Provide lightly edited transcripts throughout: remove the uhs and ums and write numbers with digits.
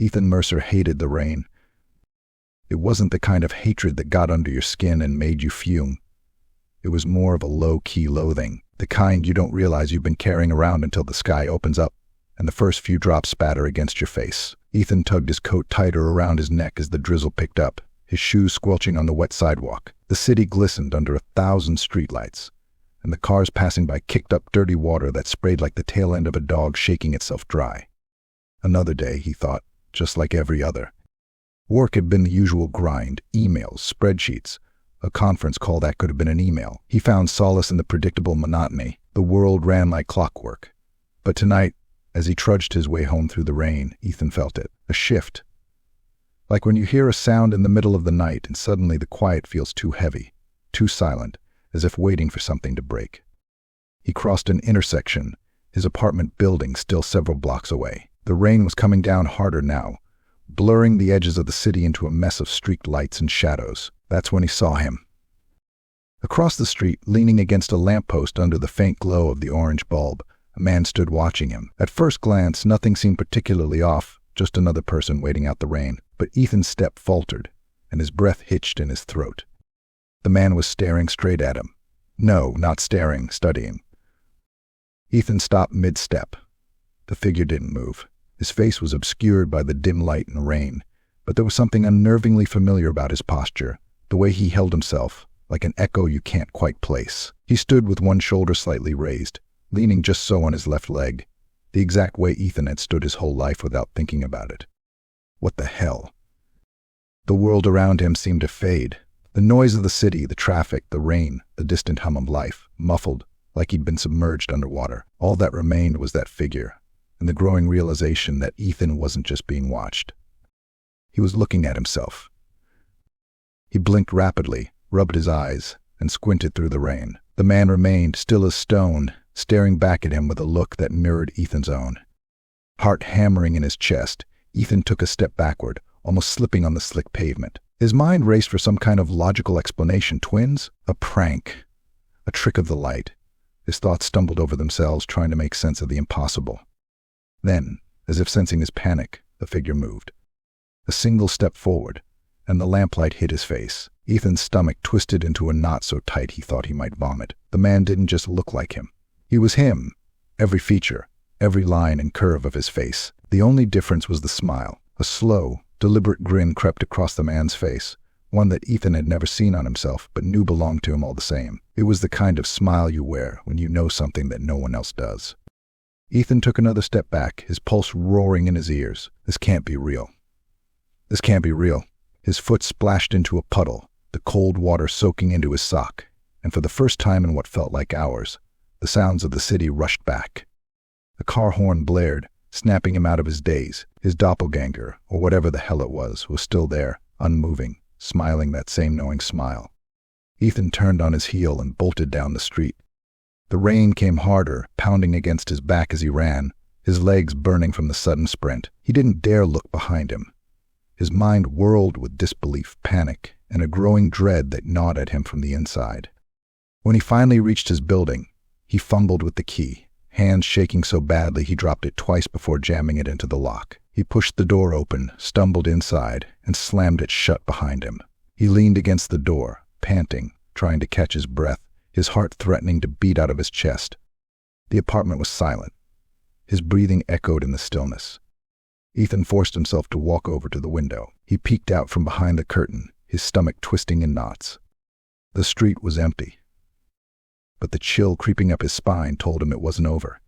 Ethan Mercer hated the rain. It wasn't the kind of hatred that got under your skin and made you fume. It was more of a low-key loathing, the kind you don't realize you've been carrying around until the sky opens up and the first few drops spatter against your face. Ethan tugged his coat tighter around his neck as the drizzle picked up, his shoes squelching on the wet sidewalk. The city glistened under 1,000 streetlights, and the cars passing by kicked up dirty water that sprayed like the tail end of a dog shaking itself dry. Another day, he thought, just like every other. Work had been the usual grind, emails, spreadsheets. A conference call that could have been an email. He found solace in the predictable monotony. The world ran like clockwork. But tonight, as he trudged his way home through the rain, Ethan felt it. A shift. Like when you hear a sound in the middle of the night and suddenly the quiet feels too heavy, too silent, as if waiting for something to break. He crossed an intersection, his apartment building still several blocks away. The rain was coming down harder now, blurring the edges of the city into a mess of streaked lights and shadows. That's when he saw him. Across the street, leaning against a lamppost under the faint glow of the orange bulb, a man stood watching him. At first glance, nothing seemed particularly off, just another person waiting out the rain. But Ethan's step faltered, and his breath hitched in his throat. The man was staring straight at him. No, not staring, studying. Ethan stopped mid-step. The figure didn't move. His face was obscured by the dim light and rain, but there was something unnervingly familiar about his posture, the way he held himself, like an echo you can't quite place. He stood with one shoulder slightly raised, leaning just so on his left leg, the exact way Ethan had stood his whole life without thinking about it. What the hell? The world around him seemed to fade. The noise of the city, the traffic, the rain, the distant hum of life, muffled, like he'd been submerged underwater. All that remained was that figure, and the growing realization that Ethan wasn't just being watched. He was looking at himself. He blinked rapidly, rubbed his eyes, and squinted through the rain. The man remained, still as stone, staring back at him with a look that mirrored Ethan's own. Heart hammering in his chest, Ethan took a step backward, almost slipping on the slick pavement. His mind raced for some kind of logical explanation. Twins? A prank? A trick of the light? His thoughts stumbled over themselves, trying to make sense of the impossible. Then, as if sensing his panic, the figure moved. A single step forward, and the lamplight hit his face. Ethan's stomach twisted into a knot so tight he thought he might vomit. The man didn't just look like him. He was him. Every feature, every line and curve of his face. The only difference was the smile. A slow, deliberate grin crept across the man's face, one that Ethan had never seen on himself but knew belonged to him all the same. It was the kind of smile you wear when you know something that no one else does. Ethan took another step back, his pulse roaring in his ears. This can't be real. This can't be real. His foot splashed into a puddle, the cold water soaking into his sock, and for the first time in what felt like hours, the sounds of the city rushed back. A car horn blared, snapping him out of his daze. His doppelganger, or whatever the hell it was still there, unmoving, smiling that same knowing smile. Ethan turned on his heel and bolted down the street. The rain came harder, pounding against his back as he ran, his legs burning from the sudden sprint. He didn't dare look behind him. His mind whirled with disbelief, panic, and a growing dread that gnawed at him from the inside. When he finally reached his building, he fumbled with the key, hands shaking so badly he dropped it twice before jamming it into the lock. He pushed the door open, stumbled inside, and slammed it shut behind him. He leaned against the door, panting, trying to catch his breath, his heart threatening to beat out of his chest. The apartment was silent. His breathing echoed in the stillness. Ethan forced himself to walk over to the window. He peeked out from behind the curtain, his stomach twisting in knots. The street was empty. But the chill creeping up his spine told him it wasn't over.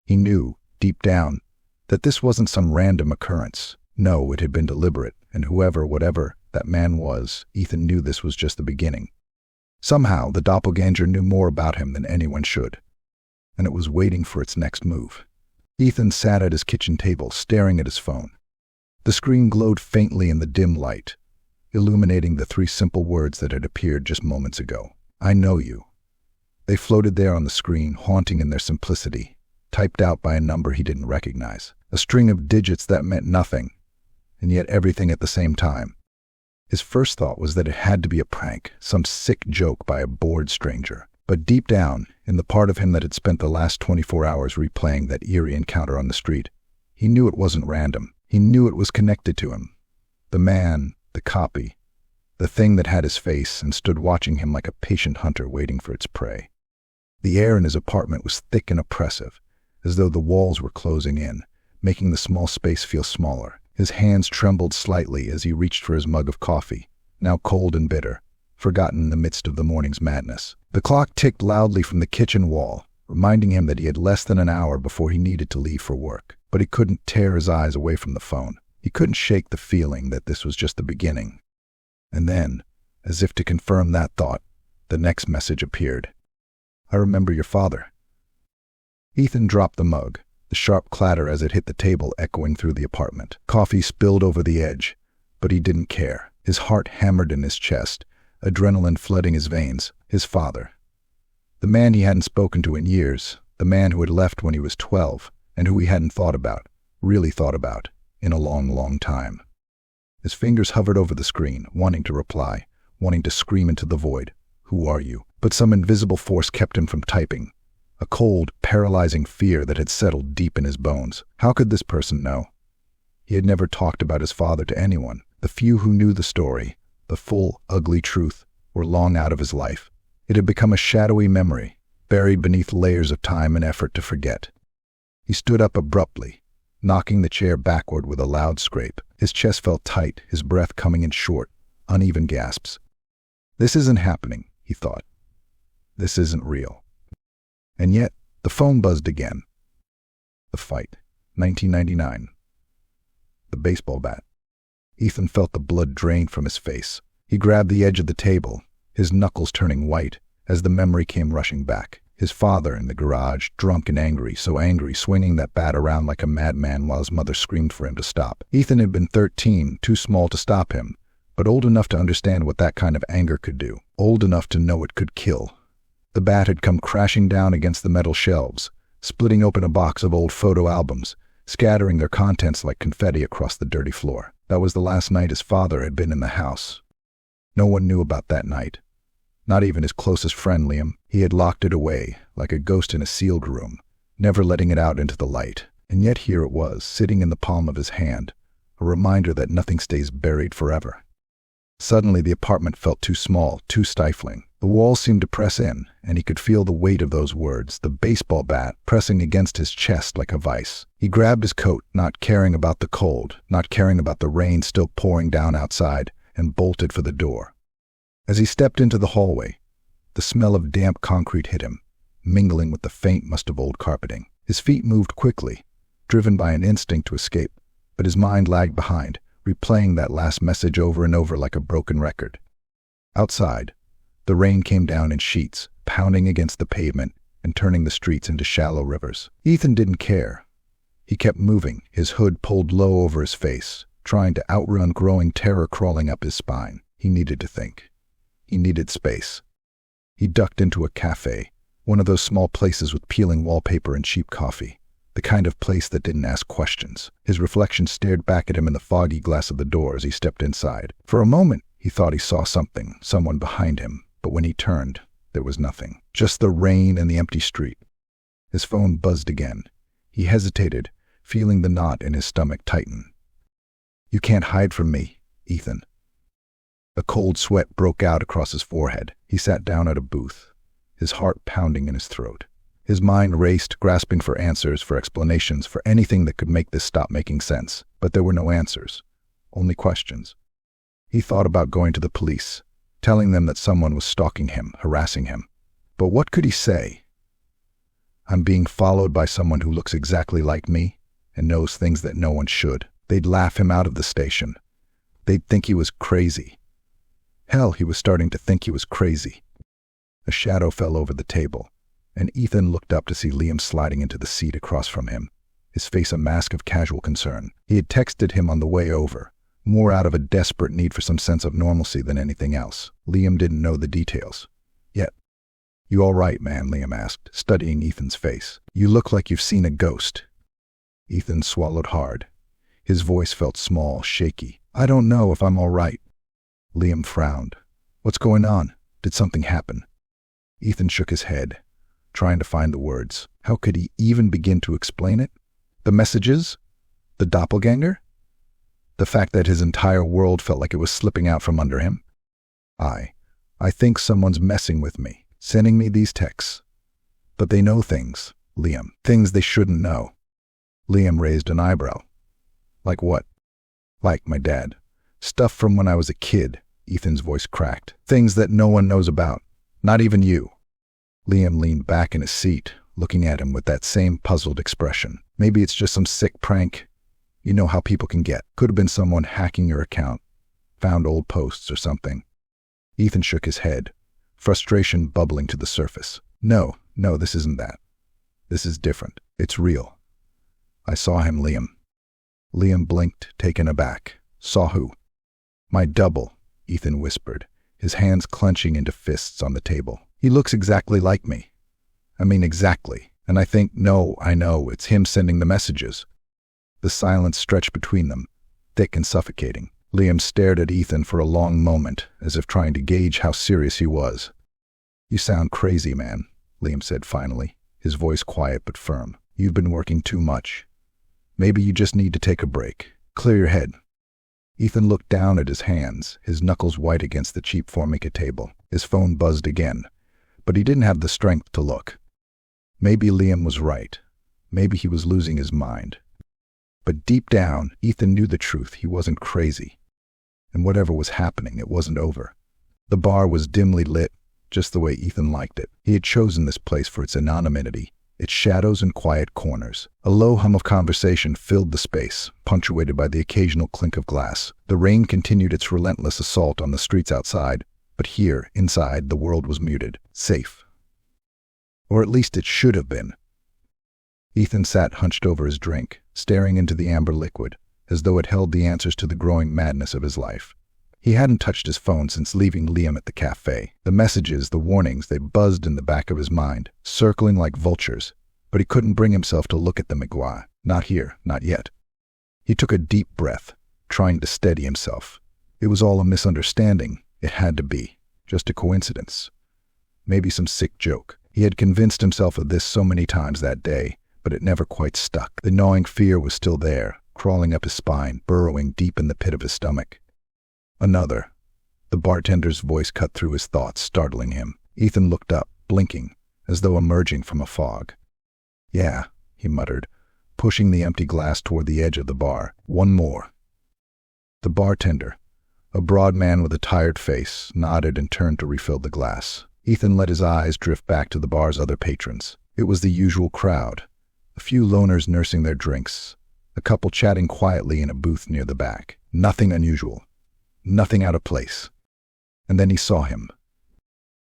He knew, deep down, that this wasn't some random occurrence. No, it had been deliberate, and whatever that man was, Ethan knew this was just the beginning. Somehow, the doppelganger knew more about him than anyone should, and it was waiting for its next move. Ethan sat at his kitchen table, staring at his phone. The screen glowed faintly in the dim light, illuminating the 3 simple words that had appeared just moments ago. I know you. They floated there on the screen, haunting in their simplicity, typed out by a number he didn't recognize. A string of digits that meant nothing, and yet everything at the same time. His first thought was that it had to be a prank, some sick joke by a bored stranger. But deep down, in the part of him that had spent the last 24 hours replaying that eerie encounter on the street, he knew it wasn't random. He knew it was connected to him. The man, the copy, the thing that had his face and stood watching him like a patient hunter waiting for its prey. The air in his apartment was thick and oppressive, as though the walls were closing in, making the small space feel smaller. His hands trembled slightly as he reached for his mug of coffee, now cold and bitter, forgotten in the midst of the morning's madness. The clock ticked loudly from the kitchen wall, reminding him that he had less than an hour before he needed to leave for work. But he couldn't tear his eyes away from the phone. He couldn't shake the feeling that this was just the beginning. And then, as if to confirm that thought, the next message appeared. "I remember your father." Ethan dropped the mug, the sharp clatter as it hit the table echoing through the apartment. Coffee spilled over the edge, but he didn't care. His heart hammered in his chest, adrenaline flooding his veins. His father. The man he hadn't spoken to in years, the man who had left when he was 12, and who he hadn't thought about, really thought about, in a long, long time. His fingers hovered over the screen, wanting to reply, wanting to scream into the void, "Who are you?" But some invisible force kept him from typing, a cold, paralyzing fear that had settled deep in his bones. How could this person know? He had never talked about his father to anyone. The few who knew the story, the full, ugly truth, were long out of his life. It had become a shadowy memory, buried beneath layers of time and effort to forget. He stood up abruptly, knocking the chair backward with a loud scrape. His chest felt tight, his breath coming in short, uneven gasps. This isn't happening, he thought. This isn't real. And yet, the phone buzzed again. The fight. 1999. The baseball bat. Ethan felt the blood drain from his face. He grabbed the edge of the table, his knuckles turning white, as the memory came rushing back. His father in the garage, drunk and angry, so angry, swinging that bat around like a madman while his mother screamed for him to stop. Ethan had been 13, too small to stop him, but old enough to understand what that kind of anger could do, old enough to know it could kill. The bat had come crashing down against the metal shelves, splitting open a box of old photo albums, scattering their contents like confetti across the dirty floor. That was the last night his father had been in the house. No one knew about that night. Not even his closest friend, Liam. He had locked it away, like a ghost in a sealed room, never letting it out into the light. And yet here it was, sitting in the palm of his hand, a reminder that nothing stays buried forever. Suddenly the apartment felt too small, too stifling. The walls seemed to press in, and he could feel the weight of those words, the baseball bat, pressing against his chest like a vice. He grabbed his coat, not caring about the cold, not caring about the rain still pouring down outside, and bolted for the door. As he stepped into the hallway, the smell of damp concrete hit him, mingling with the faint must of old carpeting. His feet moved quickly, driven by an instinct to escape, but his mind lagged behind, replaying that last message over and over like a broken record. Outside, the rain came down in sheets, pounding against the pavement and turning the streets into shallow rivers. Ethan didn't care. He kept moving, his hood pulled low over his face, trying to outrun growing terror crawling up his spine. He needed to think. He needed space. He ducked into a cafe, one of those small places with peeling wallpaper and cheap coffee, the kind of place that didn't ask questions. His reflection stared back at him in the foggy glass of the door as he stepped inside. For a moment, he thought he saw something, someone behind him, but when he turned, there was nothing. Just the rain and the empty street. His phone buzzed again. He hesitated, feeling the knot in his stomach tighten. "You can't hide from me, Ethan." A cold sweat broke out across his forehead. He sat down at a booth, his heart pounding in his throat. His mind raced, grasping for answers, for explanations, for anything that could make this stop making sense. But there were no answers, only questions. He thought about going to the police, telling them that someone was stalking him, harassing him. But what could he say? "I'm being followed by someone who looks exactly like me and knows things that no one should." They'd laugh him out of the station. They'd think he was crazy. Hell, he was starting to think he was crazy. A shadow fell over the table, and Ethan looked up to see Liam sliding into the seat across from him, his face a mask of casual concern. He had texted him on the way over, more out of a desperate need for some sense of normalcy than anything else. Liam didn't know the details. Yet, "You all right, man?" Liam asked, studying Ethan's face. "You look like you've seen a ghost." Ethan swallowed hard. His voice felt small, shaky. "I don't know if I'm all right." Liam frowned. "What's going on? Did something happen?" Ethan shook his head, trying to find the words. How could he even begin to explain it? The messages? The doppelganger? The fact that his entire world felt like it was slipping out from under him. I think someone's messing with me, sending me these texts. But they know things, Liam. Things they shouldn't know. Liam raised an eyebrow. Like what? Like my dad. Stuff from when I was a kid, Ethan's voice cracked. Things that no one knows about. Not even you. Liam leaned back in his seat, looking at him with that same puzzled expression. Maybe it's just some sick prank. You know how people can get. Could have been someone hacking your account. Found old posts or something. Ethan shook his head, frustration bubbling to the surface. No, this isn't that. This is different. It's real. I saw him, Liam. Liam blinked, taken aback. Saw who? My double, Ethan whispered, his hands clenching into fists on the table. He looks exactly like me. I mean exactly. And I think, no, I know, it's him sending the messages. The silence stretched between them, thick and suffocating. Liam stared at Ethan for a long moment, as if trying to gauge how serious he was. You sound crazy, man, Liam said finally, his voice quiet but firm. You've been working too much. Maybe you just need to take a break. Clear your head. Ethan looked down at his hands, his knuckles white against the cheap Formica table. His phone buzzed again, but he didn't have the strength to look. Maybe Liam was right. Maybe he was losing his mind. But deep down, Ethan knew the truth. He wasn't crazy. And whatever was happening, it wasn't over. The bar was dimly lit, just the way Ethan liked it. He had chosen this place for its anonymity, its shadows and quiet corners. A low hum of conversation filled the space, punctuated by the occasional clink of glass. The rain continued its relentless assault on the streets outside, but here, inside, the world was muted, safe. Or at least it should have been. Ethan sat hunched over his drink, staring into the amber liquid, as though it held the answers to the growing madness of his life. He hadn't touched his phone since leaving Liam at the cafe. The messages, the warnings, they buzzed in the back of his mind, circling like vultures, but he couldn't bring himself to look at them again. Not here, not yet. He took a deep breath, trying to steady himself. It was all a misunderstanding. It had to be. Just a coincidence. Maybe some sick joke. He had convinced himself of this so many times that day, but it never quite stuck. The gnawing fear was still there, crawling up his spine, burrowing deep in the pit of his stomach. Another. The bartender's voice cut through his thoughts, startling him. Ethan looked up, blinking, as though emerging from a fog. Yeah, he muttered, pushing the empty glass toward the edge of the bar. One more. The bartender, a broad man with a tired face, nodded and turned to refill the glass. Ethan let his eyes drift back to the bar's other patrons. It was the usual crowd. A few loners nursing their drinks, a couple chatting quietly in a booth near the back. Nothing unusual. Nothing out of place. And then he saw him.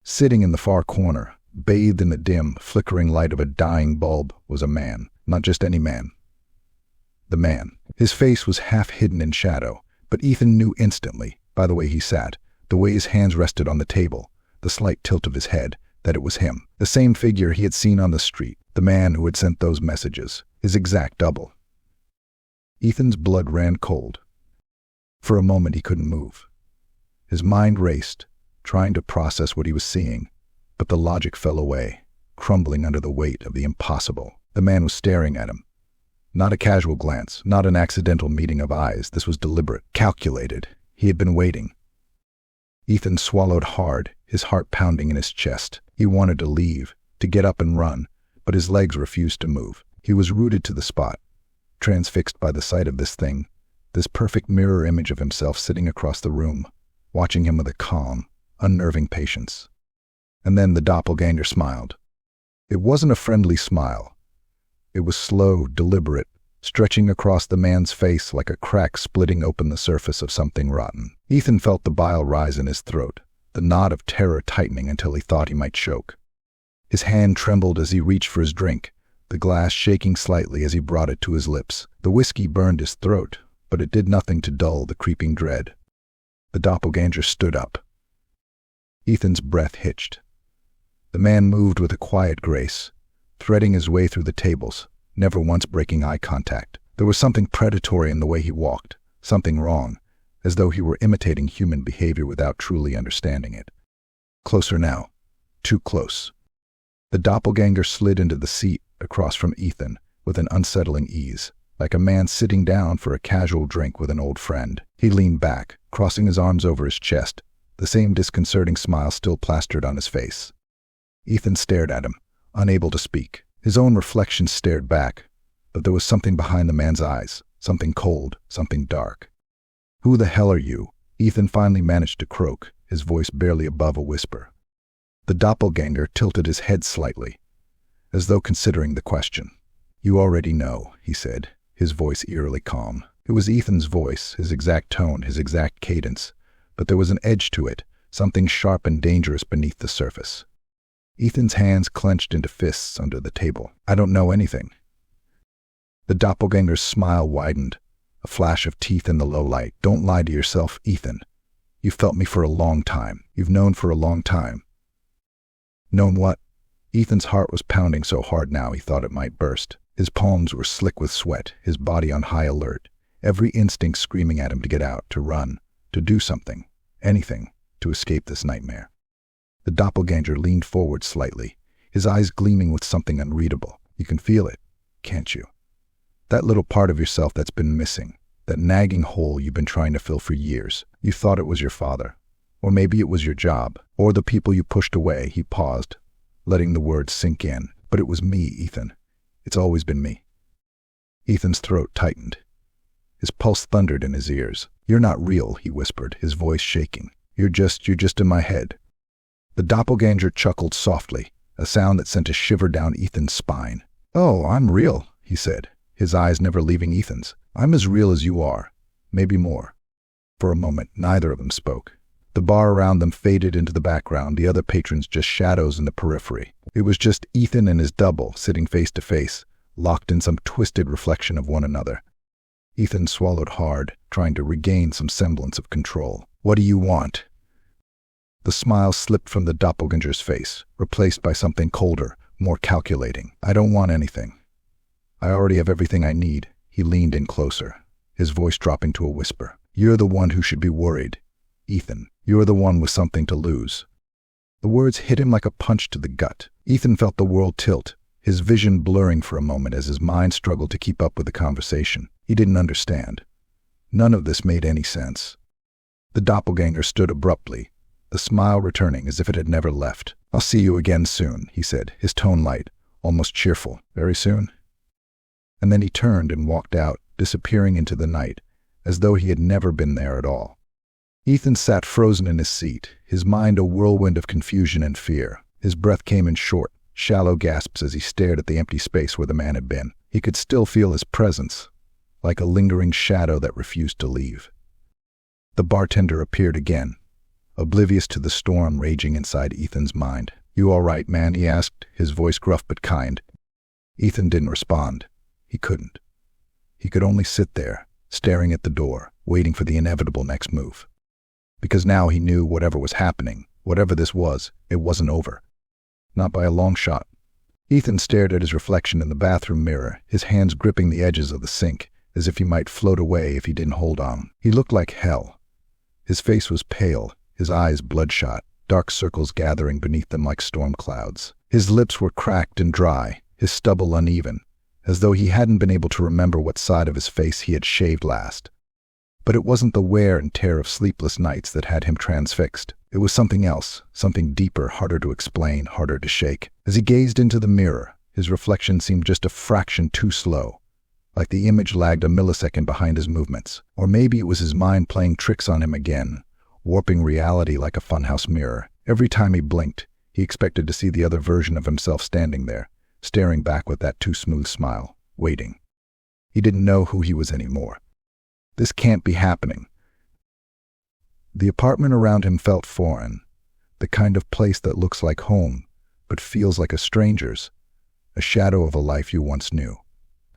Sitting in the far corner, bathed in the dim, flickering light of a dying bulb, was a man. Not just any man. The man. His face was half hidden in shadow, but Ethan knew instantly, by the way he sat, the way his hands rested on the table, the slight tilt of his head, that it was him. The same figure he had seen on the street, the man who had sent those messages, his exact double. Ethan's blood ran cold. For a moment he couldn't move. His mind raced, trying to process what he was seeing, but the logic fell away, crumbling under the weight of the impossible. The man was staring at him. Not a casual glance, not an accidental meeting of eyes. This was deliberate, calculated. He had been waiting. Ethan swallowed hard, his heart pounding in his chest. He wanted to leave, to get up and run, but his legs refused to move. He was rooted to the spot, transfixed by the sight of this thing, this perfect mirror image of himself sitting across the room, watching him with a calm, unnerving patience. And then the doppelganger smiled. It wasn't a friendly smile. It was slow, deliberate, stretching across the man's face like a crack splitting open the surface of something rotten. Ethan felt the bile rise in his throat, the knot of terror tightening until he thought he might choke. His hand trembled as he reached for his drink, the glass shaking slightly as he brought it to his lips. The whiskey burned his throat, but it did nothing to dull the creeping dread. The doppelganger stood up. Ethan's breath hitched. The man moved with a quiet grace, threading his way through the tables, never once breaking eye contact. There was something predatory in the way he walked, something wrong, as though he were imitating human behavior without truly understanding it. Closer now. Too close. The doppelganger slid into the seat across from Ethan with an unsettling ease. like a man sitting down for a casual drink with an old friend. He leaned back, crossing his arms over his chest, the same disconcerting smile still plastered on his face. Ethan stared at him, unable to speak. His own reflection stared back, but there was something behind the man's eyes, something cold, something dark. "Who the hell are you?" Ethan finally managed to croak, his voice barely above a whisper. The doppelganger tilted his head slightly, as though considering the question. "You already know," he said, his voice eerily calm. It was Ethan's voice, his exact tone, his exact cadence, but there was an edge to it, something sharp and dangerous beneath the surface. Ethan's hands clenched into fists under the table. "I don't know anything." The doppelganger's smile widened, a flash of teeth in the low light. "Don't lie to yourself, Ethan. You've felt me for a long time. You've known for a long time." "Known what?" Ethan's heart was pounding so hard now he thought it might burst. His palms were slick with sweat, his body on high alert, every instinct screaming at him to get out, to run, to do something, anything, to escape this nightmare. The doppelganger leaned forward slightly, his eyes gleaming with something unreadable. "You can feel it, can't you? That little part of yourself that's been missing, that nagging hole you've been trying to fill for years. You thought it was your father, or maybe it was your job, or the people you pushed away." He paused, letting the words sink in. "But it was me, Ethan. It's always been me." Ethan's throat tightened. His pulse thundered in his ears. "You're not real," he whispered, his voice shaking. You're just in my head." The doppelganger chuckled softly, a sound that sent a shiver down Ethan's spine. "Oh, I'm real," he said, his eyes never leaving Ethan's. "I'm as real as you are, maybe more." For a moment, neither of them spoke. The bar around them faded into the background, the other patrons just shadows in the periphery. It was just Ethan and his double, sitting face to face, locked in some twisted reflection of one another. Ethan swallowed hard, trying to regain some semblance of control. "What do you want?" The smile slipped from the doppelganger's face, replaced by something colder, more calculating. "I don't want anything. I already have everything I need." He leaned in closer, his voice dropping to a whisper. "You're the one who should be worried, Ethan. You're the one with something to lose." The words hit him like a punch to the gut. Ethan felt the world tilt, his vision blurring for a moment as his mind struggled to keep up with the conversation. He didn't understand. None of this made any sense. The doppelganger stood abruptly, the smile returning as if it had never left. "I'll see you again soon," he said, his tone light, almost cheerful. "Very soon?" And then he turned and walked out, disappearing into the night, as though he had never been there at all. Ethan sat frozen in his seat, his mind a whirlwind of confusion and fear. His breath came in short, shallow gasps as he stared at the empty space where the man had been. He could still feel his presence, like a lingering shadow that refused to leave. The bartender appeared again, oblivious to the storm raging inside Ethan's mind. "You all right, man?" he asked, his voice gruff but kind. Ethan didn't respond. He couldn't. He could only sit there, staring at the door, waiting for the inevitable next move. Because now he knew whatever was happening, whatever this was, it wasn't over. Not by a long shot. Ethan stared at his reflection in the bathroom mirror, his hands gripping the edges of the sink, as if he might float away if he didn't hold on. He looked like hell. His face was pale, his eyes bloodshot, dark circles gathering beneath them like storm clouds. His lips were cracked and dry, his stubble uneven, as though he hadn't been able to remember what side of his face he had shaved last. But it wasn't the wear and tear of sleepless nights that had him transfixed. It was something else, something deeper, harder to explain, harder to shake. As he gazed into the mirror, his reflection seemed just a fraction too slow, like the image lagged a millisecond behind his movements. Or maybe it was his mind playing tricks on him again, warping reality like a funhouse mirror. Every time he blinked, he expected to see the other version of himself standing there, staring back with that too smooth smile, waiting. He didn't know who he was anymore. This can't be happening. The apartment around him felt foreign, the kind of place that looks like home, but feels like a stranger's, a shadow of a life you once knew.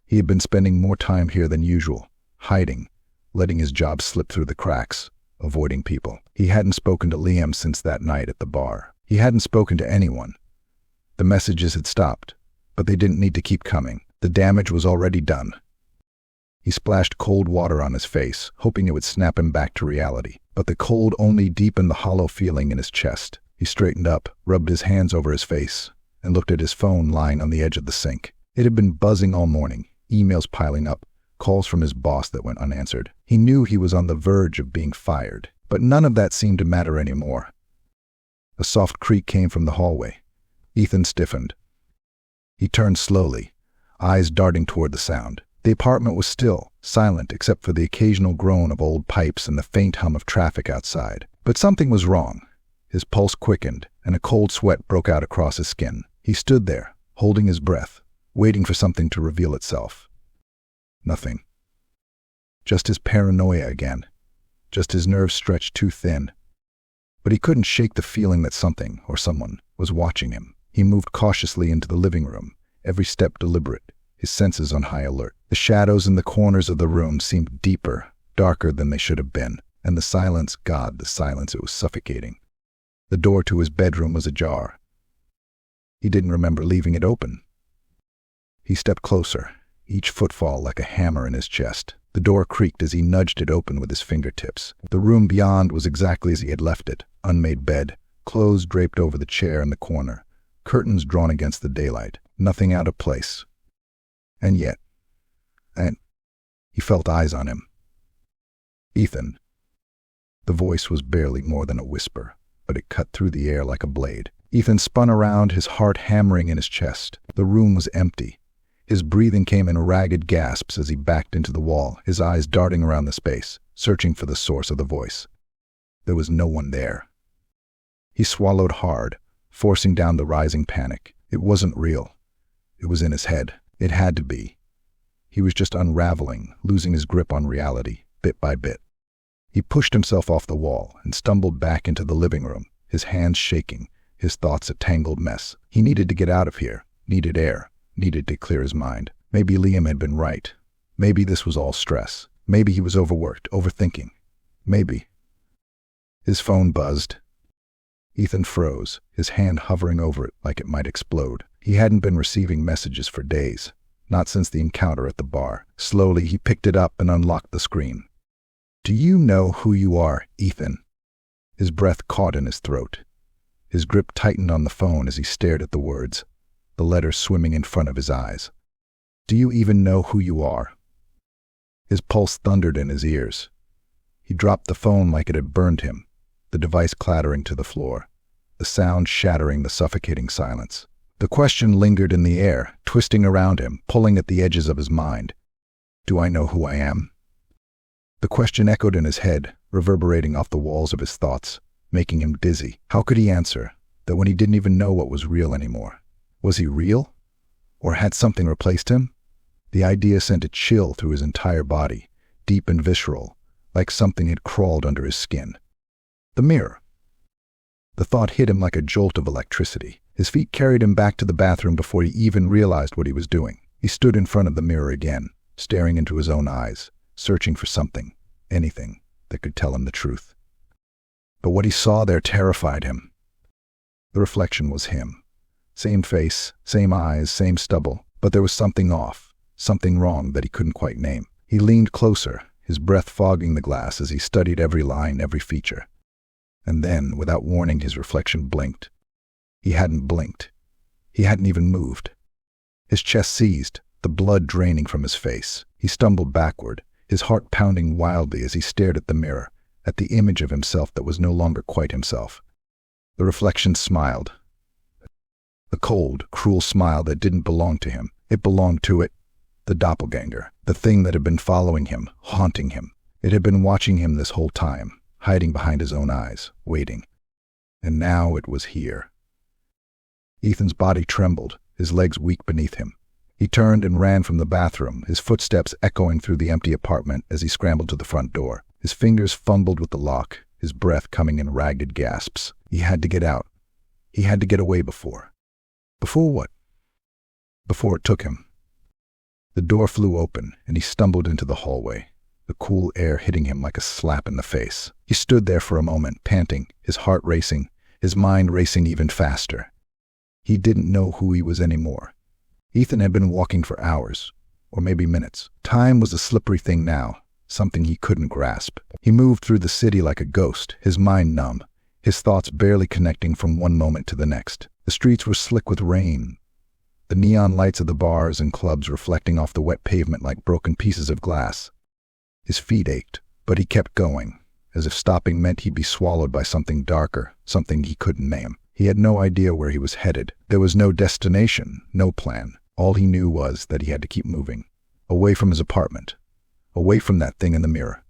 He had been spending more time here than usual, hiding, letting his job slip through the cracks, avoiding people. He hadn't spoken to Liam since that night at the bar. He hadn't spoken to anyone. The messages had stopped, but they didn't need to keep coming. The damage was already done. He splashed cold water on his face, hoping it would snap him back to reality. But the cold only deepened the hollow feeling in his chest. He straightened up, rubbed his hands over his face, and looked at his phone lying on the edge of the sink. It had been buzzing all morning, emails piling up, calls from his boss that went unanswered. He knew he was on the verge of being fired, but none of that seemed to matter anymore. A soft creak came from the hallway. Ethan stiffened. He turned slowly, eyes darting toward the sound. The apartment was still, silent except for the occasional groan of old pipes and the faint hum of traffic outside. But something was wrong. His pulse quickened, and a cold sweat broke out across his skin. He stood there, holding his breath, waiting for something to reveal itself. Nothing. Just his paranoia again. Just his nerves stretched too thin. But he couldn't shake the feeling that something, or someone, was watching him. He moved cautiously into the living room, every step deliberate, his senses on high alert. The shadows in the corners of the room seemed deeper, darker than they should have been, and the silence, God, the silence, it was suffocating. The door to his bedroom was ajar. He didn't remember leaving it open. He stepped closer, each footfall like a hammer in his chest. The door creaked as he nudged it open with his fingertips. The room beyond was exactly as he had left it, unmade bed, clothes draped over the chair in the corner, curtains drawn against the daylight, nothing out of place. And yet, he felt eyes on him. Ethan. The voice was barely more than a whisper, but it cut through the air like a blade. Ethan spun around, his heart hammering in his chest. The room was empty. His breathing came in ragged gasps as he backed into the wall, his eyes darting around the space, searching for the source of the voice. There was no one there. He swallowed hard, forcing down the rising panic. It wasn't real. It was in his head. It had to be. He was just unraveling, losing his grip on reality, bit by bit. He pushed himself off the wall and stumbled back into the living room, his hands shaking, his thoughts a tangled mess. He needed to get out of here, needed air, needed to clear his mind. Maybe Liam had been right. Maybe this was all stress. Maybe he was overworked, overthinking. Maybe. His phone buzzed. Ethan froze, his hand hovering over it like it might explode. He hadn't been receiving messages for days, not since the encounter at the bar. Slowly, he picked it up and unlocked the screen. "Do you know who you are, Ethan?" His breath caught in his throat. His grip tightened on the phone as he stared at the words, the letters swimming in front of his eyes. "Do you even know who you are?" His pulse thundered in his ears. He dropped the phone like it had burned him, the device clattering to the floor, the sound shattering the suffocating silence. The question lingered in the air, twisting around him, pulling at the edges of his mind. "Do I know who I am?" The question echoed in his head, reverberating off the walls of his thoughts, making him dizzy. How could he answer that when he didn't even know what was real anymore? Was he real? Or had something replaced him? The idea sent a chill through his entire body, deep and visceral, like something had crawled under his skin. The mirror. The thought hit him like a jolt of electricity. His feet carried him back to the bathroom before he even realized what he was doing. He stood in front of the mirror again, staring into his own eyes, searching for something, anything, that could tell him the truth. But what he saw there terrified him. The reflection was him. Same face, same eyes, same stubble, but there was something off, something wrong that he couldn't quite name. He leaned closer, his breath fogging the glass as he studied every line, every feature. And then, without warning, his reflection blinked. He hadn't blinked. He hadn't even moved. His chest seized, the blood draining from his face. He stumbled backward, his heart pounding wildly as he stared at the mirror, at the image of himself that was no longer quite himself. The reflection smiled. A cold, cruel smile that didn't belong to him. It belonged to it. The doppelganger, the thing that had been following him, haunting him. It had been watching him this whole time, hiding behind his own eyes, waiting. And now it was here. Ethan's body trembled, his legs weak beneath him. He turned and ran from the bathroom, his footsteps echoing through the empty apartment as he scrambled to the front door. His fingers fumbled with the lock, his breath coming in ragged gasps. He had to get out. He had to get away before. Before what? Before it took him. The door flew open, and he stumbled into the hallway, the cool air hitting him like a slap in the face. He stood there for a moment, panting, his heart racing, his mind racing even faster. He didn't know who he was anymore. Ethan had been walking for hours, or maybe minutes. Time was a slippery thing now, something he couldn't grasp. He moved through the city like a ghost, his mind numb, his thoughts barely connecting from one moment to the next. The streets were slick with rain, the neon lights of the bars and clubs reflecting off the wet pavement like broken pieces of glass. His feet ached, but he kept going, as if stopping meant he'd be swallowed by something darker, something he couldn't name. He had no idea where he was headed. There was no destination, no plan. All he knew was that he had to keep moving, away from his apartment, away from that thing in the mirror.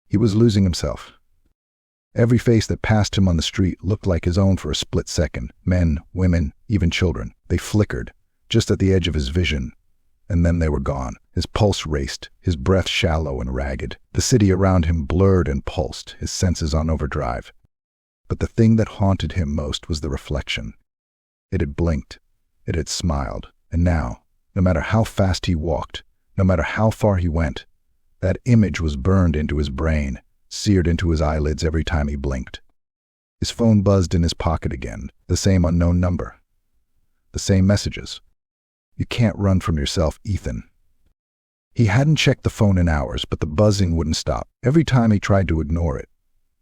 He was losing himself. Every face that passed him on the street looked like his own for a split second. Men, women, even children. They flickered, just at the edge of his vision, and then they were gone. His pulse raced, his breath shallow and ragged. The city around him blurred and pulsed, his senses on overdrive. But the thing that haunted him most was the reflection. It had blinked, it had smiled, and now, no matter how fast he walked, no matter how far he went, that image was burned into his brain, seared into his eyelids every time he blinked. His phone buzzed in his pocket again, the same unknown number. The same messages. You can't run from yourself, Ethan. He hadn't checked the phone in hours, but the buzzing wouldn't stop. Every time he tried to ignore it,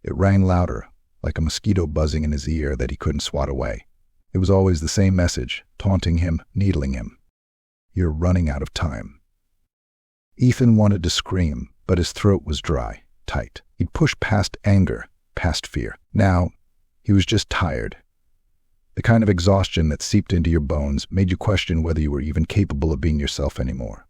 it rang louder, like a mosquito buzzing in his ear that he couldn't swat away. It was always the same message, taunting him, needling him. You're running out of time. Ethan wanted to scream, but his throat was dry, tight. He'd pushed past anger, past fear. Now, he was just tired. The kind of exhaustion that seeped into your bones made you question whether you were even capable of being yourself anymore.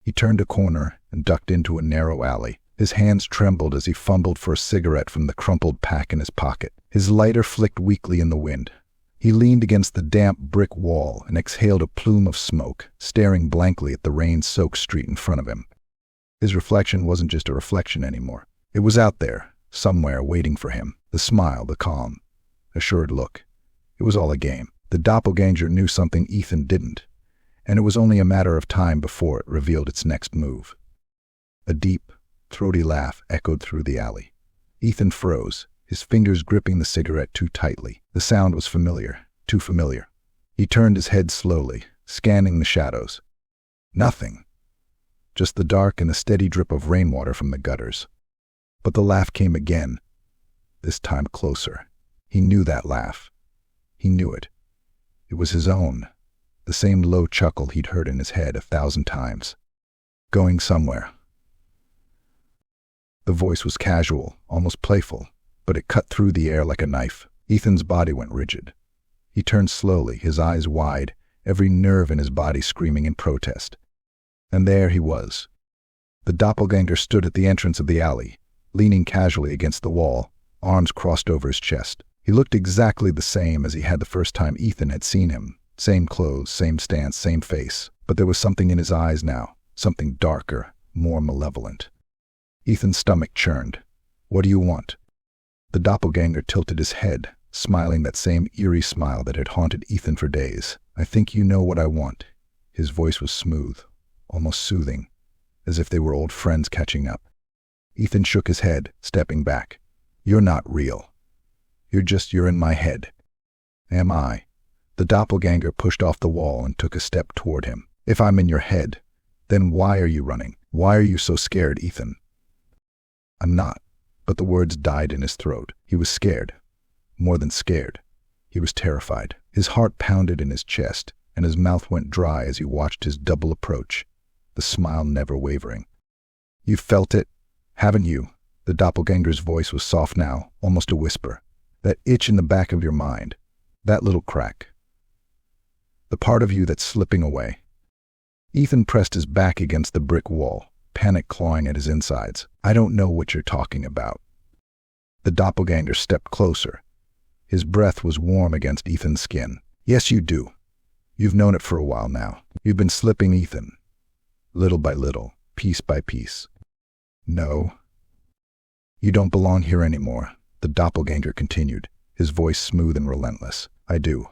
He turned a corner and ducked into a narrow alley. His hands trembled as he fumbled for a cigarette from the crumpled pack in his pocket. His lighter flicked weakly in the wind. He leaned against the damp brick wall and exhaled a plume of smoke, staring blankly at the rain-soaked street in front of him. His reflection wasn't just a reflection anymore. It was out there, somewhere, waiting for him. The smile, the calm, assured look. It was all a game. The doppelganger knew something Ethan didn't, and it was only a matter of time before it revealed its next move. A deep, throaty laugh echoed through the alley. Ethan froze, his fingers gripping the cigarette too tightly. The sound was familiar, too familiar. He turned his head slowly, scanning the shadows. Nothing. Just the dark and the steady drip of rainwater from the gutters. But the laugh came again, this time closer. He knew that laugh. He knew it. It was his own, the same low chuckle he'd heard in his head 1,000 times. Going somewhere. The voice was casual, almost playful, but it cut through the air like a knife. Ethan's body went rigid. He turned slowly, his eyes wide, every nerve in his body screaming in protest. And there he was. The doppelganger stood at the entrance of the alley, leaning casually against the wall, arms crossed over his chest. He looked exactly the same as he had the first time Ethan had seen him. Same clothes, same stance, same face. But there was something in his eyes now, something darker, more malevolent. Ethan's stomach churned. What do you want? The doppelganger tilted his head, smiling that same eerie smile that had haunted Ethan for days. I think you know what I want. His voice was smooth, almost soothing, as if they were old friends catching up. Ethan shook his head, stepping back. You're not real. You're in my head. Am I? The doppelganger pushed off the wall and took a step toward him. If I'm in your head, then why are you running? Why are you so scared, Ethan? I'm not. But the words died in his throat. He was scared. More than scared. He was terrified. His heart pounded in his chest, and his mouth went dry as he watched his double approach, the smile never wavering. You've felt it, haven't you? The doppelganger's voice was soft now, almost a whisper. That itch in the back of your mind. That little crack. The part of you that's slipping away. Ethan pressed his back against the brick wall, panic clawing at his insides. I don't know what you're talking about. The doppelganger stepped closer. His breath was warm against Ethan's skin. Yes, you do. You've known it for a while now. You've been slipping, Ethan. Little by little, piece by piece. No. You don't belong here anymore, the doppelganger continued, his voice smooth and relentless. I do.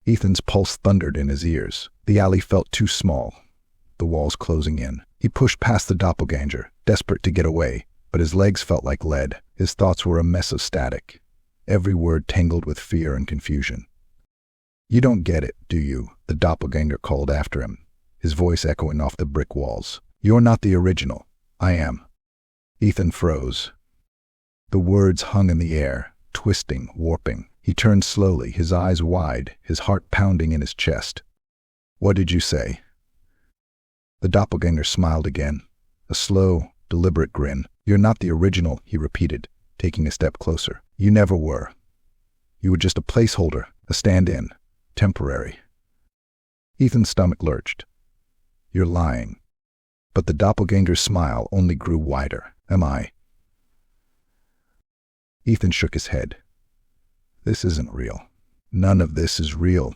Ethan's pulse thundered in his ears. The alley felt too small, the walls closing in. He pushed past the doppelganger, desperate to get away, but his legs felt like lead. His thoughts were a mess of static, every word tangled with fear and confusion. You don't get it, do you? The doppelganger called after him, his voice echoing off the brick walls. You're not the original. I am. Ethan froze. The words hung in the air, twisting, warping. He turned slowly, his eyes wide, his heart pounding in his chest. What did you say? The doppelganger smiled again, a slow, deliberate grin. You're not the original, he repeated, taking a step closer. You never were. You were just a placeholder, a stand-in, temporary. Ethan's stomach lurched. You're lying. But the doppelganger's smile only grew wider. Am I? Ethan shook his head. This isn't real. None of this is real.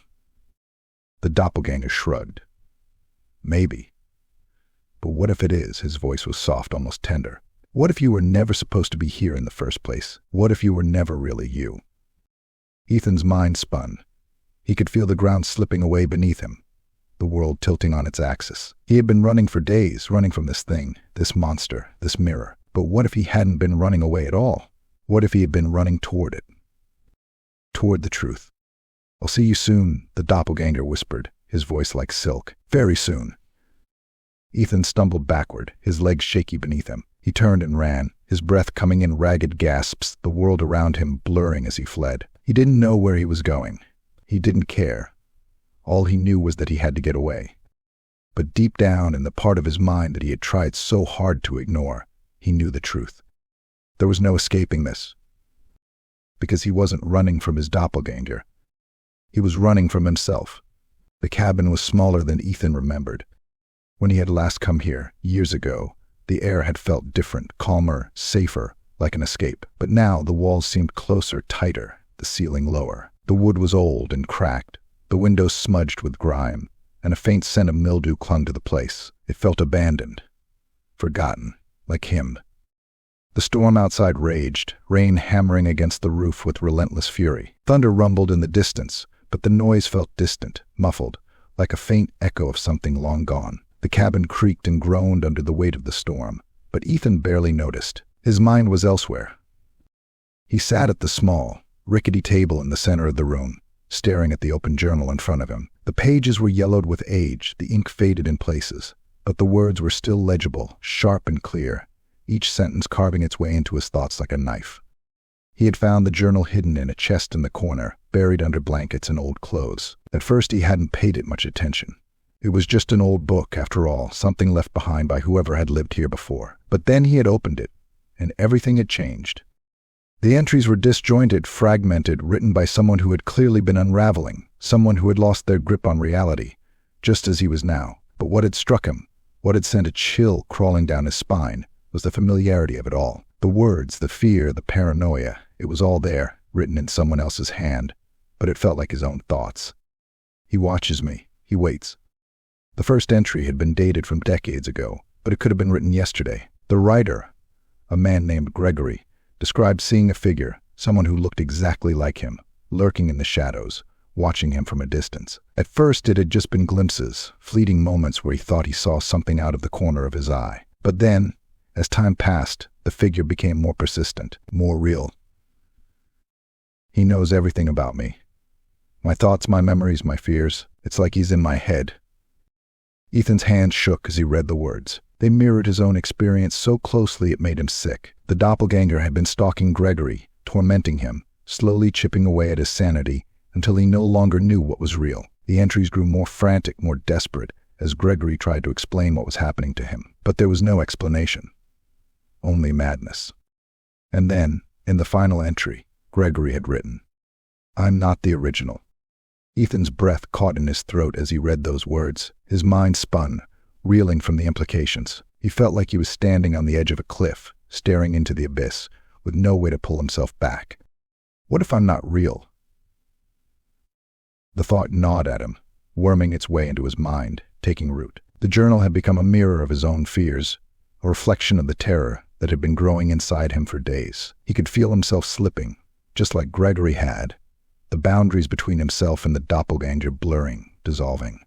The doppelganger shrugged. Maybe. But what if it is? His voice was soft, almost tender. What if you were never supposed to be here in the first place? What if you were never really you? Ethan's mind spun. He could feel the ground slipping away beneath him, the world tilting on its axis. He had been running for days, running from this thing, this monster, this mirror. But what if he hadn't been running away at all? What if he had been running toward it? Toward the truth. I'll see you soon, the doppelganger whispered, his voice like silk. Very soon. Ethan stumbled backward, his legs shaky beneath him. He turned and ran, his breath coming in ragged gasps, the world around him blurring as he fled. He didn't know where he was going. He didn't care. All he knew was that he had to get away. But deep down in the part of his mind that he had tried so hard to ignore, he knew the truth. There was no escaping this. Because he wasn't running from his doppelganger. He was running from himself. The cabin was smaller than Ethan remembered. When he had last come here, years ago, the air had felt different, calmer, safer, like an escape. But now the walls seemed closer, tighter, the ceiling lower. The wood was old and cracked, the windows smudged with grime, and a faint scent of mildew clung to the place. It felt abandoned, forgotten, like him. The storm outside raged, rain hammering against the roof with relentless fury. Thunder rumbled in the distance, but the noise felt distant, muffled, like a faint echo of something long gone. The cabin creaked and groaned under the weight of the storm, but Ethan barely noticed. His mind was elsewhere. He sat at the small, rickety table in the center of the room, staring at the open journal in front of him. The pages were yellowed with age, the ink faded in places, but the words were still legible, sharp and clear, each sentence carving its way into his thoughts like a knife. He had found the journal hidden in a chest in the corner, buried under blankets and old clothes. At first he hadn't paid it much attention. It was just an old book, after all, something left behind by whoever had lived here before. But then he had opened it, and everything had changed. The entries were disjointed, fragmented, written by someone who had clearly been unraveling, someone who had lost their grip on reality, just as he was now. But what had struck him, what had sent a chill crawling down his spine, was the familiarity of it all. The words, the fear, the paranoia, it was all there, written in someone else's hand, but it felt like his own thoughts. He watches me, he waits. The first entry had been dated from decades ago, but it could have been written yesterday. The writer, a man named Gregory, described seeing a figure, someone who looked exactly like him, lurking in the shadows, watching him from a distance. At first it had just been glimpses, fleeting moments where he thought he saw something out of the corner of his eye. But then, as time passed, the figure became more persistent, more real. He knows everything about me. My thoughts, my memories, my fears. It's like he's in my head. Ethan's hand shook as he read the words. They mirrored his own experience so closely it made him sick. The doppelganger had been stalking Gregory, tormenting him, slowly chipping away at his sanity until he no longer knew what was real. The entries grew more frantic, more desperate, as Gregory tried to explain what was happening to him. But there was no explanation. Only madness. And then, in the final entry, Gregory had written, "I'm not the original." Ethan's breath caught in his throat as he read those words. His mind spun, reeling from the implications. He felt like he was standing on the edge of a cliff, staring into the abyss, with no way to pull himself back. What if I'm not real? The thought gnawed at him, worming its way into his mind, taking root. The journal had become a mirror of his own fears, a reflection of the terror that had been growing inside him for days. He could feel himself slipping, just like Gregory had, the boundaries between himself and the doppelganger blurring, dissolving.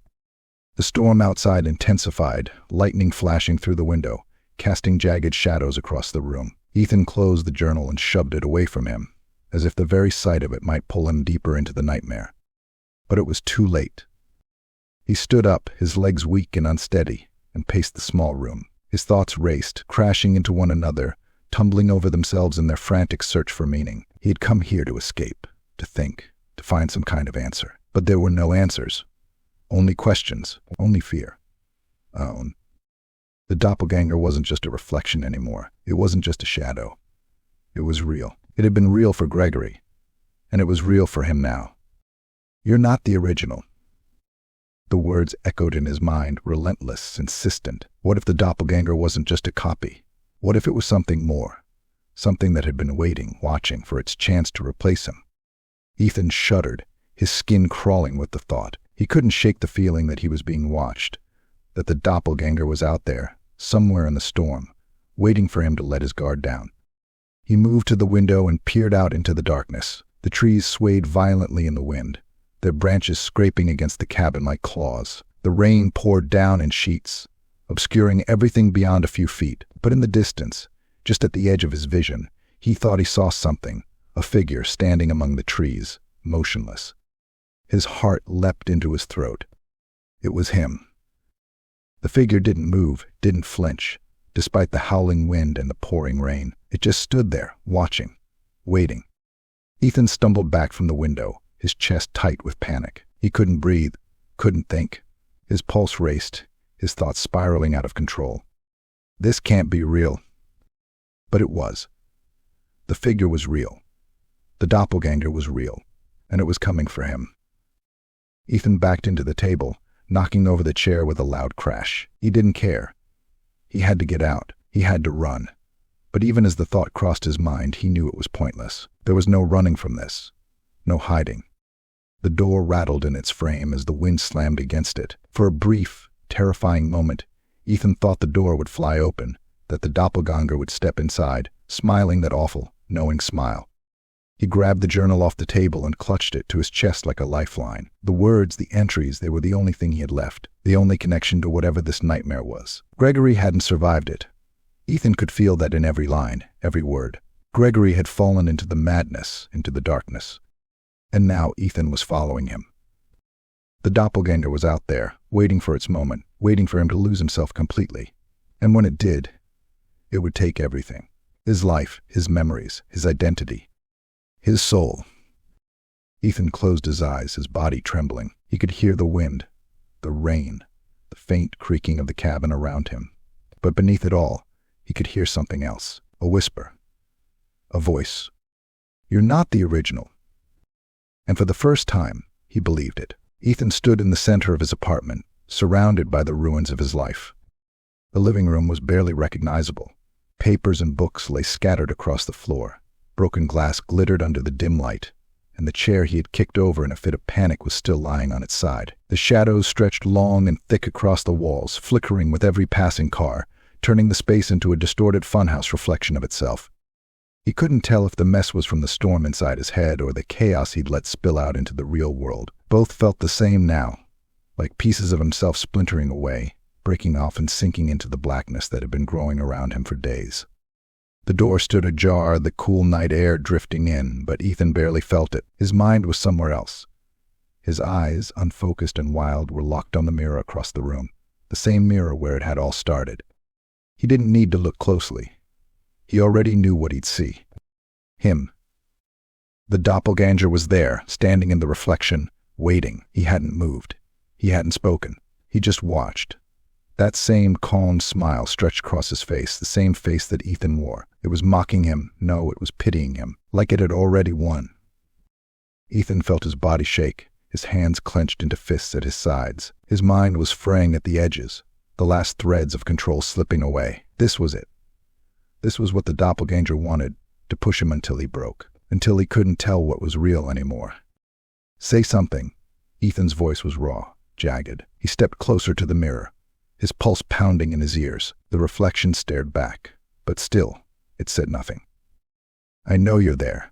The storm outside intensified, lightning flashing through the window, casting jagged shadows across the room. Ethan closed the journal and shoved it away from him, as if the very sight of it might pull him deeper into the nightmare. But it was too late. He stood up, his legs weak and unsteady, and paced the small room. His thoughts raced, crashing into one another, tumbling over themselves in their frantic search for meaning. He had come here to escape, to think, to find some kind of answer. But there were no answers. Only questions, only fear. The doppelganger wasn't just a reflection anymore. It wasn't just a shadow. It was real. It had been real for Gregory, and it was real for him now. You're not the original. The words echoed in his mind, relentless, insistent. What if the doppelganger wasn't just a copy? What if it was something more? Something that had been waiting, watching for its chance to replace him. Ethan shuddered, his skin crawling with the thought. He couldn't shake the feeling that he was being watched, that the doppelganger was out there, somewhere in the storm, waiting for him to let his guard down. He moved to the window and peered out into the darkness. The trees swayed violently in the wind, their branches scraping against the cabin like claws. The rain poured down in sheets, obscuring everything beyond a few feet. But in the distance, just at the edge of his vision, he thought he saw something, a figure standing among the trees, motionless. His heart leapt into his throat. It was him. The figure didn't move, didn't flinch, despite the howling wind and the pouring rain. It just stood there, watching, waiting. Ethan stumbled back from the window, his chest tight with panic. He couldn't breathe, couldn't think. His pulse raced, his thoughts spiraling out of control. This can't be real. But it was. The figure was real. The doppelganger was real, and it was coming for him. Ethan backed into the table, knocking over the chair with a loud crash. He didn't care. He had to get out. He had to run. But even as the thought crossed his mind, he knew it was pointless. There was no running from this. No hiding. The door rattled in its frame as the wind slammed against it. For a brief, terrifying moment, Ethan thought the door would fly open, that the doppelganger would step inside, smiling that awful, knowing smile. He grabbed the journal off the table and clutched it to his chest like a lifeline. The words, the entries, they were the only thing he had left, the only connection to whatever this nightmare was. Gregory hadn't survived it. Ethan could feel that in every line, every word. Gregory had fallen into the madness, into the darkness. And now Ethan was following him. The doppelganger was out there, waiting for its moment, waiting for him to lose himself completely. And when it did, it would take everything. His life, his memories, his identity. His soul. Ethan closed his eyes, his body trembling. He could hear the wind, the rain, the faint creaking of the cabin around him. But beneath it all, he could hear something else, a whisper, a voice. You're not the original. And for the first time, he believed it. Ethan stood in the center of his apartment, surrounded by the ruins of his life. The living room was barely recognizable. Papers and books lay scattered across the floor. Broken glass glittered under the dim light, and the chair he had kicked over in a fit of panic was still lying on its side. The shadows stretched long and thick across the walls, flickering with every passing car, turning the space into a distorted funhouse reflection of itself. He couldn't tell if the mess was from the storm inside his head or the chaos he'd let spill out into the real world. Both felt the same now, like pieces of himself splintering away, breaking off and sinking into the blackness that had been growing around him for days. The door stood ajar, the cool night air drifting in, but Ethan barely felt it. His mind was somewhere else. His eyes, unfocused and wild, were locked on the mirror across the room, the same mirror where it had all started. He didn't need to look closely. He already knew what he'd see. Him. The doppelganger was there, standing in the reflection, waiting. He hadn't moved. He hadn't spoken. He just watched. That same calm smile stretched across his face, the same face that Ethan wore. It was mocking him. No, it was pitying him, like it had already won. Ethan felt his body shake, his hands clenched into fists at his sides. His mind was fraying at the edges, the last threads of control slipping away. This was it. This was what the doppelganger wanted, to push him until he broke, until he couldn't tell what was real anymore. Say something. Ethan's voice was raw, jagged. He stepped closer to the mirror, his pulse pounding in his ears. The reflection stared back, but still, it said nothing. I know you're there.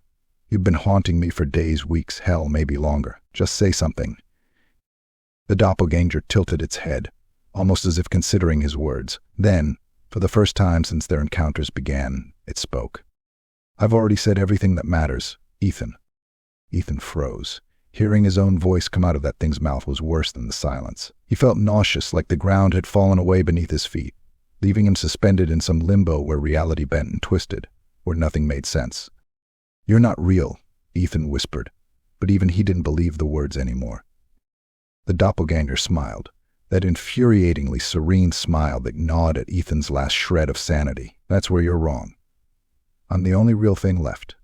You've been haunting me for days, weeks, hell, maybe longer. Just say something. The doppelganger tilted its head, almost as if considering his words. Then, for the first time since their encounters began, it spoke. I've already said everything that matters, Ethan. Ethan froze. Hearing his own voice come out of that thing's mouth was worse than the silence. He felt nauseous, like the ground had fallen away beneath his feet, leaving him suspended in some limbo where reality bent and twisted, where nothing made sense. You're not real, Ethan whispered, but even he didn't believe the words anymore. The doppelganger smiled, that infuriatingly serene smile that gnawed at Ethan's last shred of sanity. That's where you're wrong. I'm the only real thing left.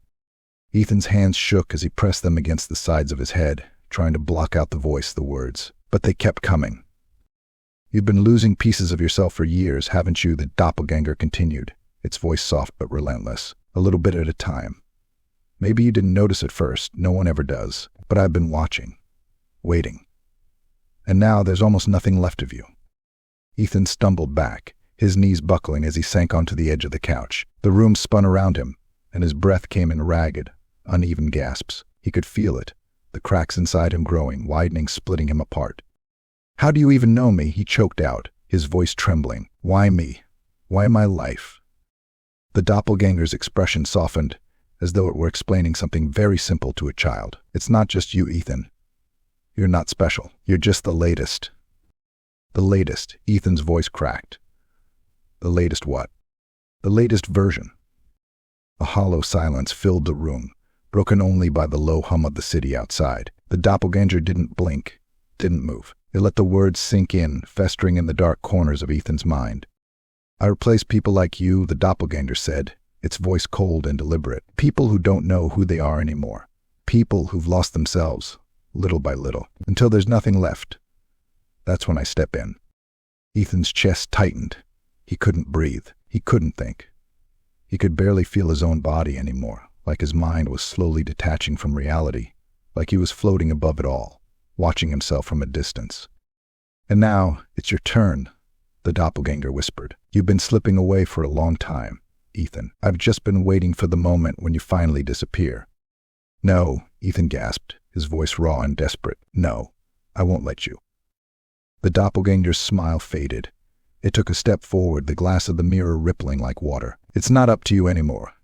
Ethan's hands shook as he pressed them against the sides of his head, trying to block out the voice, the words. But they kept coming. You've been losing pieces of yourself for years, haven't you? The doppelganger continued, its voice soft but relentless, a little bit at a time. Maybe you didn't notice at first, no one ever does, but I've been watching, waiting. And now there's almost nothing left of you. Ethan stumbled back, his knees buckling as he sank onto the edge of the couch. The room spun around him, and his breath came in ragged, uneven gasps. He could feel it, the cracks inside him growing, widening, splitting him apart. How do you even know me? He choked out, his voice trembling. Why me? Why my life? The doppelganger's expression softened, as though it were explaining something very simple to a child. It's not just you, Ethan. You're not special. You're just the latest. The latest, Ethan's voice cracked. The latest what? The latest version. A hollow silence filled the room, broken only by the low hum of the city outside. The doppelganger didn't blink, didn't move. It let the words sink in, festering in the dark corners of Ethan's mind. I replace people like you, the doppelganger said, its voice cold and deliberate. People who don't know who they are anymore. People who've lost themselves, little by little, until there's nothing left. That's when I step in. Ethan's chest tightened. He couldn't breathe. He couldn't think. He could barely feel his own body anymore, like his mind was slowly detaching from reality, like he was floating above it all, watching himself from a distance. And now, it's your turn, the doppelganger whispered. You've been slipping away for a long time, Ethan. I've just been waiting for the moment when you finally disappear. No, Ethan gasped, his voice raw and desperate. No, I won't let you. The doppelganger's smile faded. It took a step forward, the glass of the mirror rippling like water. It's not up to you anymore.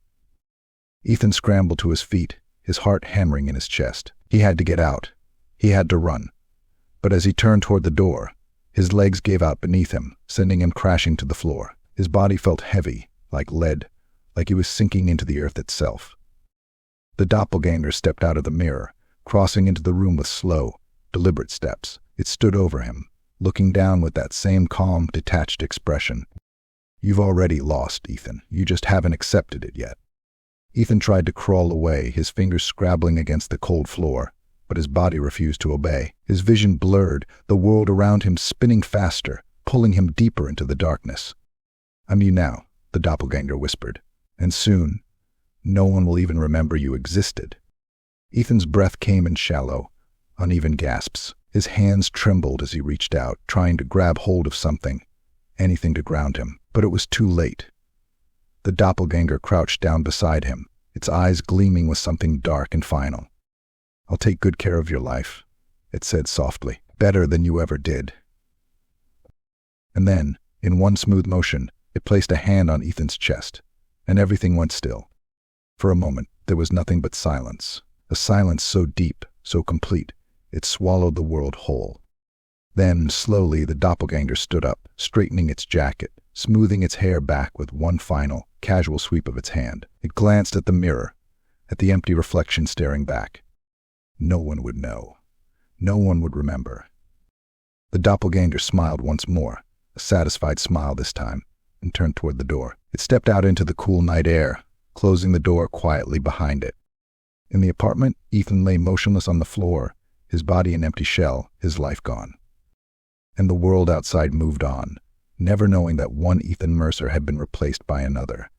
Ethan scrambled to his feet, his heart hammering in his chest. He had to get out. He had to run. But as he turned toward the door, his legs gave out beneath him, sending him crashing to the floor. His body felt heavy, like lead, like he was sinking into the earth itself. The doppelganger stepped out of the mirror, crossing into the room with slow, deliberate steps. It stood over him, looking down with that same calm, detached expression. You've already lost, Ethan. You just haven't accepted it yet. Ethan tried to crawl away, his fingers scrabbling against the cold floor, but his body refused to obey. His vision blurred, the world around him spinning faster, pulling him deeper into the darkness. I'm you now, the doppelganger whispered, and soon, no one will even remember you existed. Ethan's breath came in shallow, uneven gasps. His hands trembled as he reached out, trying to grab hold of something, anything to ground him. But it was too late. The doppelganger crouched down beside him, its eyes gleaming with something dark and final. I'll take good care of your life, it said softly, better than you ever did. And then, in one smooth motion, it placed a hand on Ethan's chest, and everything went still. For a moment, there was nothing but silence, a silence so deep, so complete, it swallowed the world whole. Then, slowly, the doppelganger stood up, straightening its jacket, smoothing its hair back with one final, casual sweep of its hand. It glanced at the mirror, at the empty reflection staring back. No one would know. No one would remember. The doppelganger smiled once more, a satisfied smile this time, and turned toward the door. It stepped out into the cool night air, closing the door quietly behind it. In the apartment, Ethan lay motionless on the floor, his body an empty shell, his life gone. And the world outside moved on, never knowing that one Ethan Mercer had been replaced by another.